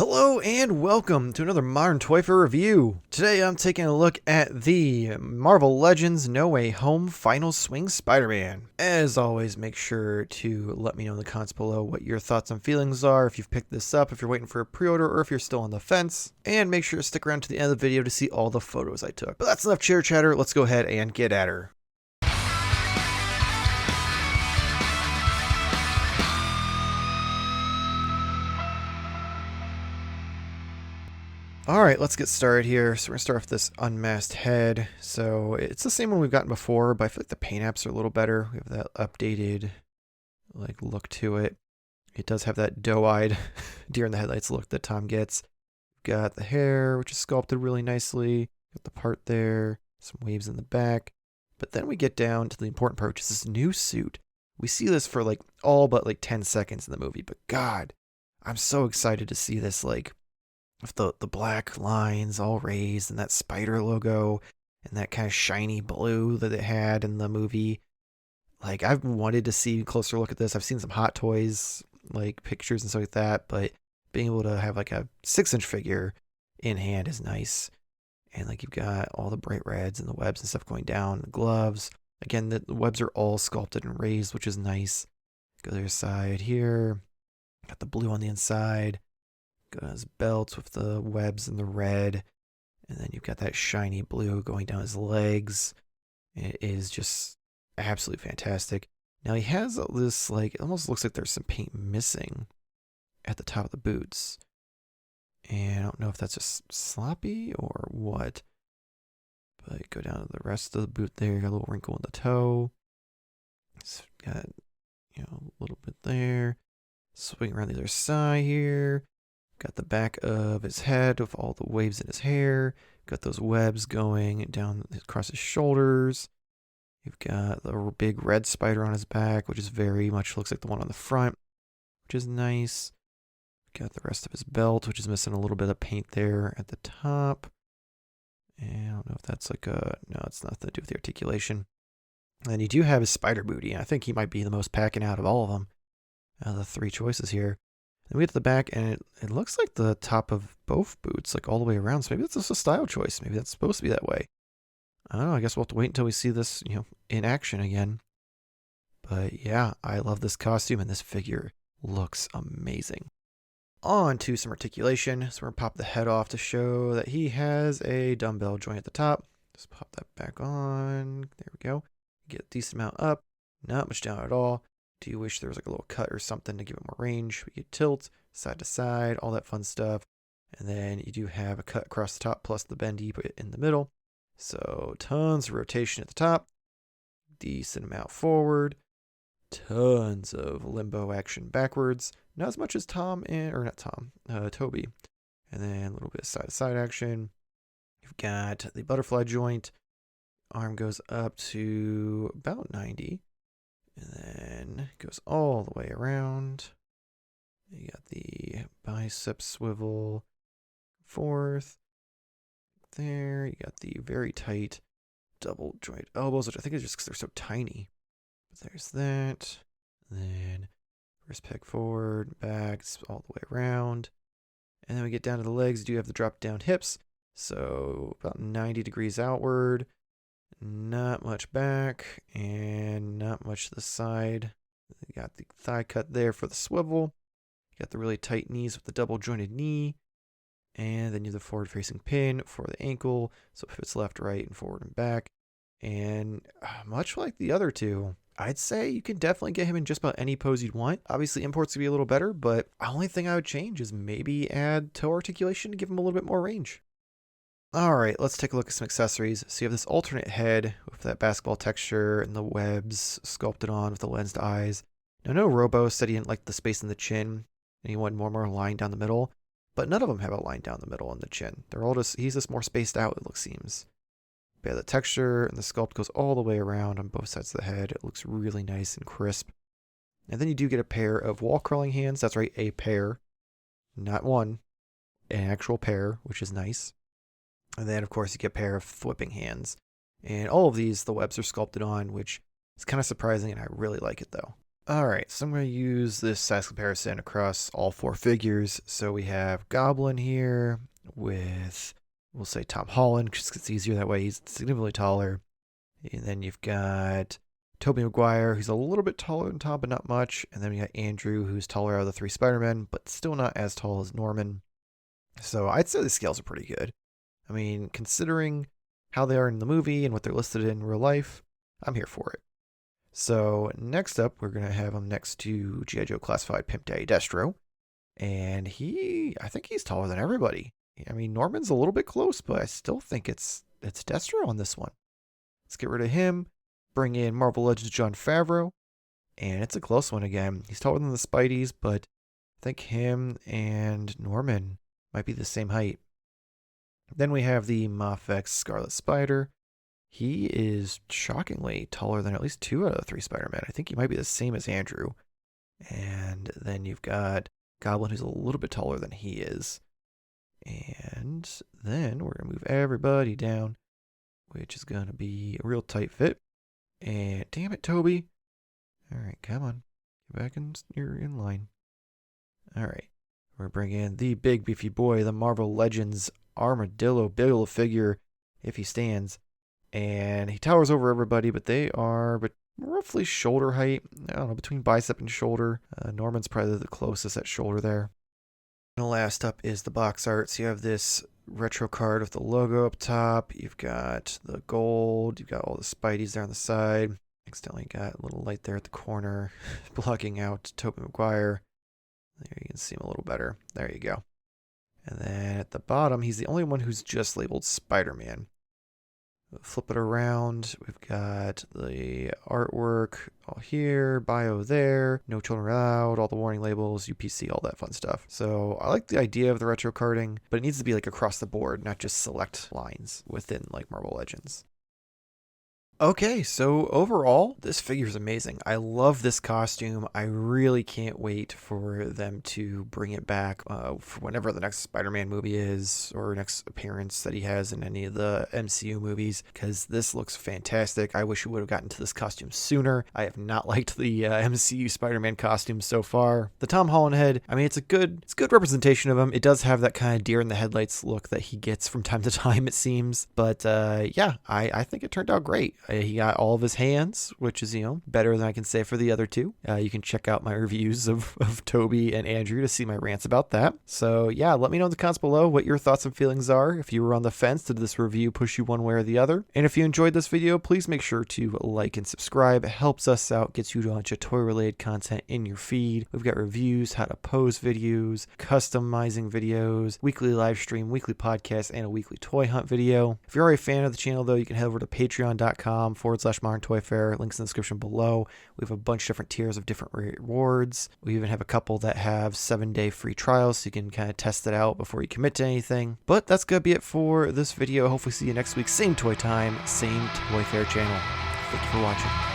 Hello and welcome to another Modern Toy Fair review. Today I'm taking a look at the Marvel Legends No Way Home Final Swing Spider-Man. As always, make sure to let me know in the comments below what your thoughts and feelings are, if you've picked this up, if you're waiting for a pre-order, or if you're still on the fence. And make sure to stick around to the end of the video to see all the photos I took. But that's enough chitter chatter, let's go ahead and get at her. Alright, let's get started here. So we're going to start off this unmasked head. So it's the same one we've gotten before, but I feel like the paint apps are a little better. We have that updated look to it. It does have that doe-eyed deer in the headlights look that Tom gets. Got the hair, which is sculpted really nicely. Got the part there, some waves in the back. But then we get down to the important part, which is this new suit. We see this for all but 10 seconds in the movie, but God, I'm so excited to see this with the black lines all raised and that spider logo and that kind of shiny blue that it had in the movie. I've wanted to see a closer look at this. I've seen some Hot Toys pictures and stuff like that, but being able to have a 6-inch figure in hand is nice. And you've got all the bright reds and the webs and stuff going down, the gloves. Again, the webs are all sculpted and raised, which is nice. Go to the other side here. Got the blue on the inside. Got his belts with the webs and the red. And then you've got that shiny blue going down his legs. It is just absolutely fantastic. Now he has this, it almost looks like there's some paint missing at the top of the boots. And I don't know if that's just sloppy or what. But go down to the rest of the boot there. Got a little wrinkle in the toe. It's got, a little bit there. Swing around the other side here. Got the back of his head with all the waves in his hair. Got those webs going down across his shoulders. You've got the big red spider on his back, which is very much looks like the one on the front, which is nice. Got the rest of his belt, which is missing a little bit of paint there at the top. And I don't know if that's no, it's nothing to do with the articulation. And you do have his spider booty. I think he might be the most packing out of all of them, out of the three choices here. And we get to the back, and it looks like the top of both boots, all the way around. So maybe that's just a style choice. Maybe that's supposed to be that way. I don't know. I guess we'll have to wait until we see this, in action again. But yeah, I love this costume, and this figure looks amazing. On to some articulation. So we're going to pop the head off to show that he has a dumbbell joint at the top. Just pop that back on. There we go. Get a decent amount up. Not much down at all. Do you wish there was a little cut or something to give it more range? We could tilt side to side, all that fun stuff. And then you do have a cut across the top plus the bendy in the middle. So tons of rotation at the top. Decent amount forward. Tons of limbo action backwards. Not as much as Toby. And then a little bit of side to side action. You've got the butterfly joint. Arm goes up to about 90. And then goes all the way around. You got the bicep swivel forth. There. You got the very tight double joint elbows, which I think is just because they're so tiny. But there's that. And then wrist peg forward, back, all the way around. And then we get down to the legs. You do have the drop down hips. So about 90 degrees outward. Not much back and not much to the side. You got the thigh cut there for the swivel. You got the really tight knees with the double jointed knee. And then you have the forward facing pin for the ankle. So it pivots left, right, and forward and back. And much like the other two, I'd say you can definitely get him in just about any pose you'd want. Obviously, imports would be a little better, but the only thing I would change is maybe add toe articulation to give him a little bit more range. Alright, let's take a look at some accessories. So you have this alternate head with that basketball texture and the webs sculpted on with the lensed eyes. Now, no Robo said he didn't like the space in the chin, and he wanted more line down the middle, but none of them have a line down the middle in the chin. They're all he's just more spaced out, it seems. But yeah, the texture and the sculpt goes all the way around on both sides of the head. It looks really nice and crisp. And then you do get a pair of wall crawling hands. That's right, a pair. Not one. An actual pair, which is nice. And then, of course, you get a pair of flipping hands. And all of these, the webs are sculpted on, which is kind of surprising, and I really like it, though. Alright, so I'm going to use this size comparison across all 4 figures. So we have Goblin here with, we'll say Tom Holland, just 'cause it's easier that way. He's significantly taller. And then you've got Tobey Maguire, who's a little bit taller than Tom, but not much. And then we got Andrew, who's taller out of the 3 Spider-Men, but still not as tall as Norman. So I'd say the scales are pretty good. I mean, considering how they are in the movie and what they're listed in real life, I'm here for it. So next up, we're going to have him next to G.I. Joe Classified Pimp Daddy Destro. And I think he's taller than everybody. I mean, Norman's a little bit close, but I still think it's Destro on this one. Let's get rid of him, bring in Marvel Legends Jon Favreau, and it's a close one again. He's taller than the Spideys, but I think him and Norman might be the same height. Then we have the Mafex Scarlet Spider. He is shockingly taller than at least 2 out of the 3 Spider-Men. I think he might be the same as Andrew. And then you've got Goblin, who's a little bit taller than he is. And then we're going to move everybody down, which is going to be a real tight fit. And damn it, Toby. All right, come on. Get back in, you're in line. All right. We're bringing in the big beefy boy, the Marvel Legends Armadillo figure, if he stands. And he towers over everybody, but they are roughly shoulder height. I don't know, between bicep and shoulder. Norman's probably the closest at shoulder there. And last up is the box art. So you have this retro card with the logo up top. You've got the gold. You've got all the Spideys there on the side. Accidentally got a little light there at the corner, blocking out Tobey Maguire. There you can see him a little better. There you go. And then at the bottom, he's the only one who's just labeled Spider-Man. Flip it around. We've got the artwork all here, bio there, no children allowed, all the warning labels, UPC, all that fun stuff. So I like the idea of the retro carding, but it needs to be like across the board, not just select lines within like Marvel Legends. Okay, so overall, this figure is amazing. I love this costume. I really can't wait for them to bring it back for whenever the next Spider-Man movie is, or next appearance that he has in any of the MCU movies, because this looks fantastic. I wish we would have gotten to this costume sooner. I have not liked the MCU Spider-Man costume so far. The Tom Holland head, I mean, it's good representation of him. It does have that kind of deer in the headlights look that he gets from time to time, it seems. But yeah, I think it turned out great. He got all of his hands, which is, better than I can say for the other 2. You can check out my reviews of Toby and Andrew to see my rants about that. So yeah, let me know in the comments below what your thoughts and feelings are. If you were on the fence, did this review push you one way or the other? And if you enjoyed this video, please make sure to like and subscribe. It helps us out, gets you a bunch of toy-related content in your feed. We've got reviews, how to pose videos, customizing videos, weekly live stream, weekly podcast, and a weekly toy hunt video. If you're already a fan of the channel, though, you can head over to patreon.com/Modern Toy Fair. Links in the description below. We have a bunch of different tiers of different rewards. We even have a couple that have 7-day free trials, so you can kind of test it out before you commit to anything. But that's going to be it for this video. Hopefully see you next week. Same toy time, same Toy Fair channel. Thank you for watching.